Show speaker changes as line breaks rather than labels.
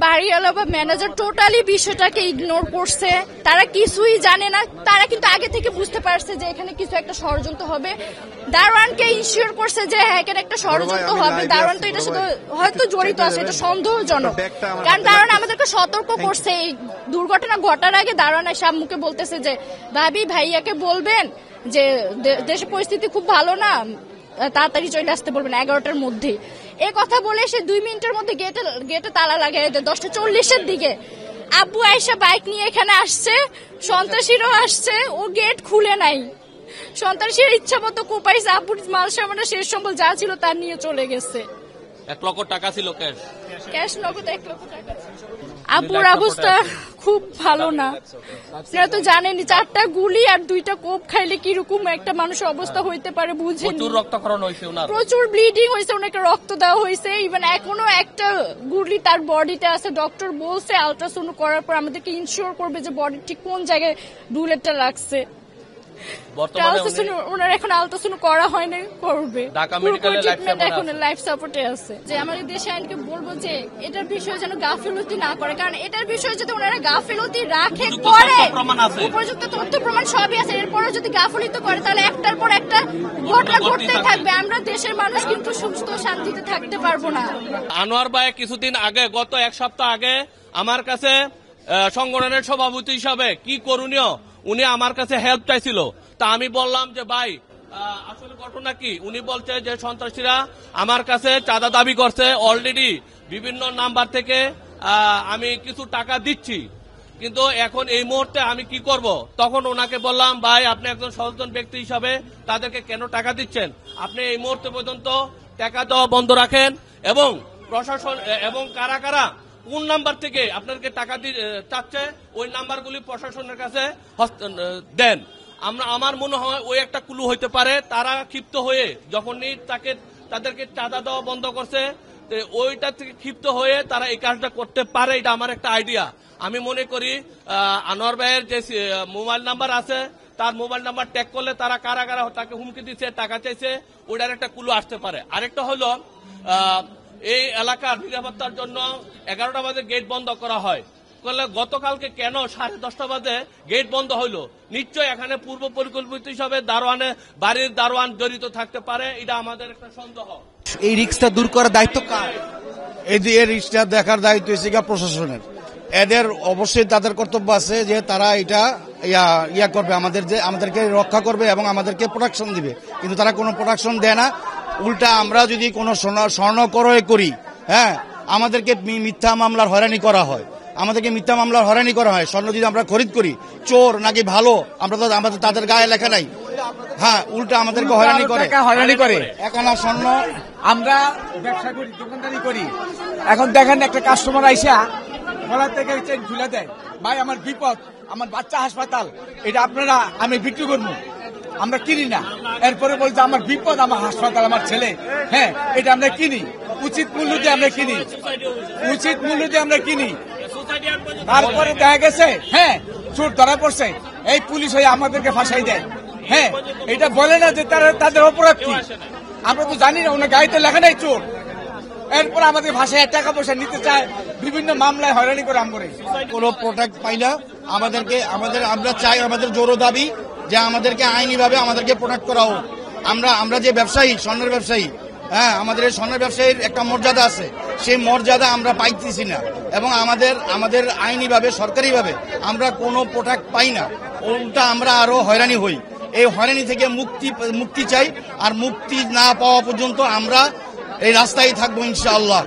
বাড়িওয়ালা বা manager totally বিষয়টাকে ইগনোর করছে। তারা কিছুই জানে না। তারা কিন্তু আগে থেকে বুঝতে পারছে যে এখানে কিছু একটা ষড়যন্ত্র হবে। দারোয়ানকে ইনশিওর করছে যে হ্যাঁ এখানে একটা ষড়যন্ত্র হবে। দারোয়ান তো এটার সাথে হয়তো জড়িত আছে, এটা সন্দেহজনক। কারণ দারোয়ান আমাদেরকে সতর্ক করছে। এই দুর্ঘটনা ঘটার আগে দারোয়ান এসে আম্মুকে বলতেছে যে ভাবি ভাইয়াকে বলবেন যে দেশের পরিস্থিতি খুব ভালো না, তাড়াতাড়ি চলে আসতে বলবেন 11টার মধ্যে। এ কথা বলে সে 2 মিনিটের মধ্যে গেটে তালা লাগাই দেয়। 10:40-এর দিকে আব্বু আয়েশা বাইক নিয়ে এখানে আসছে, সন্ত্রাসীরাও আসছে, ও গেট খুলে নাই। সন্ত্রাসীর ইচ্ছা মতো কোপাইছে, আব্বুর মাল সামানা শেষ সম্বল যা ছিল তার নিয়ে চলে গেছে।
1 লক্ষ টাকা ছিল
ক্যাশ নগদ 1 লক্ষ টাকা। আব্বুর অবস্থা খুব ভালো না। আপনারা তো জানেনই 4টা গুলি আর 2টা কোপ খাইলে কিরকম একটা মানুষের অবস্থা হইতে পারে বুঝেন।
প্রচুর রক্তক্ষরণ হয়েছে,
প্রচুর ব্লিডিং হয়েছে, ওনাকে রক্ত দেওয়া হয়েছে। ইভেন এখনো একটা গুলি তার বডিতে আছে। ডক্টর বলছে আলট্রাসাউন্ড করার পর আমাদেরকে ইনশিওর করবে যে বডি ঠিক কোন জায়গায় বুলেটটা লাগছে। ওনার এখন আলট্রাসাউন্ড করা হয়নি, করবে। এখন লাইফ সাপোর্টে আছে। যে আমাদের দেশে আইনকে বলবো যে এটার বিষয়ে যেন গাফিলতি না করে, কারণ এটার বিষয়ে যদি ওনারা গাফিলতি রাখে করে, উপযুক্ত তথ্য প্রমাণ সবই আছে, এরপরও যদি গাফিলতি করে তাহলে একটার পর একটা ঘটনা ঘটতেই থাকবে। আমরা দেশের মানুষ কিন্তু সুস্থ শান্তিতে থাকতে পারবো না।
আনোয়ার ভাই কিছুদিন আগে, গত 1 সপ্তাহ আগে আমার কাছে সংগঠনের সভাপতি হিসাবে কি করণীয় উনি আমার কাছে হেল্প চাইছিল। তা আমি বললাম যে ভাই আসলে ঘটনা কি। উনি বলছে যে সন্ত্রাসীরা আমার কাছে চাঁদা দাবি করছে, অলরেডি বিভিন্ন নাম্বার থেকে আমি কিছু টাকা দিচ্ছি, কিন্তু এখন এই মুহূর্তে আমি কি করব। তখন ওনাকে বললাম ভাই আপনি একজন সচেতন ব্যক্তি হিসাবে তাদেরকে কেন টাকা দিচ্ছেন, আপনি এই মুহূর্তে পর্যন্ত টাকা দেওয়া বন্ধ রাখেন এবং প্রশাসন এবং কারা কারা কোন নাম্বার থেকে আপনাদেরকে টাকা চাচ্ছে ওই নাম্বারগুলি প্রশাসনের কাছে দেন। আমার মনে হয় ওই একটা ক্লু হইতে পারে। তারা ক্ষিপ্ত হয়ে যখনই তাদেরকে চাঁদা দেওয়া বন্ধ করছে, ওইটা থেকে ক্ষিপ্ত হয়ে তারা এই কাজটা করতে পারে, এটা আমার একটা আইডিয়া। আমি মনে করি আনোয়ার ভাইয়ের যে মোবাইল নাম্বার আছে তার মোবাইল নাম্বার ট্যাগ করলে তারা কারা কারা তাকে হুমকি দিচ্ছে, টাকা চাইছে, ওইটার একটা ক্লু আসতে পারে। আরেকটা হলো এই এলাকার নিরাপত্তার জন্য 11টা বাজে গেট বন্ধ করা হয়। গতকালকে কেন 10:30 বাজে গেট বন্ধ হইল? নিশ্চয় এখানে পূর্ব পরিকল্পিত হিসাবে বাড়ির দারোয়ান জড়িত থাকতে পারে, এটা আমাদের একটা সন্দেহ।
এই রিস্কটা দূর করার দায়িত্ব কার? এই রিস্কটা দেখার দায়িত্ব হচ্ছে প্রশাসনের। এদের অবশ্যই তাদের কর্তব্য আছে যে তারা এটা ইয়া করবে, আমাদেরকে রক্ষা করবে এবং আমাদেরকে প্রোটেকশন দিবে, কিন্তু তারা কোনো প্রোটেকশন দেয় না। উল্টা আমরা যদি কোনো স্বর্ণ ক্রয় করি, হ্যাঁ আমাদেরকে মিথ্যা মামলার হয়রানি করা হয়, স্বর্ণ যদি আমরা খরিদ করি, চোর নাকি ভালো আমরা তো আমাদের তাদের গায়ে লেখা নাই। হ্যাঁ উল্টা আমাদেরকে হয়রানি করে। এখন স্বর্ণ
আমরা ব্যবসা করি, দোকানদারি করি। এখন দেখেন একটা কাস্টমার আইসা গলা থেকে চেন খুলে দেয়, ভাই আমার বিপদ, আমার বাচ্চা হাসপাতাল, এটা আপনারা আমি বিক্রি করবো, আমরা কিনি না। এরপরে বলছে আমার বিপদ, আমার হাসপাতাল, আমার ছেলে, হ্যাঁ এটা আমরা কিনি, উচিত মূল্য দিয়ে আমরা কিনি। তারপরে দেখা গেছে হ্যাঁ চোর ধরা পড়ছে, এই পুলিশ হয়ে আমাদেরকে ফাঁসাই দেয়। হ্যাঁ এটা বলে না যে তাদের অপরাধ কি, আমরা তো জানি না, ওনার গাড়িতে লেখা নাই চোর। এরপর আমাদের ভাষায় টাকা পয়সা নিতে চায়, বিভিন্ন মামলায় হয়রানি করে আমরা
কোনো প্রোটেক্ট পাই না। আমরা চাই, আমাদের জোরো দাবি যে আমাদেরকে আইনি ভাবে আমাদেরকে প্রোটেক্ট করা হোক। আমরা যে ব্যবসায়ী, স্বর্ণের ব্যবসায়ী, হ্যাঁ আমাদের এই স্বর্ণের ব্যবসায়ীর একটা মর্যাদা আছে, সেই মর্যাদা আমরা পাইতেছি না এবং আমাদের আইনি ভাবে, সরকারি ভাবে আমরা কোনো প্রোটেক্ট পাই না। উল্টা আমরা আরো হয়রানি হই। এই হয়রানি থেকে মুক্তি চাই, আর মুক্তি না পাওয়া পর্যন্ত আমরা এই রাস্তায় থাকবো ইনশাআল্লাহ।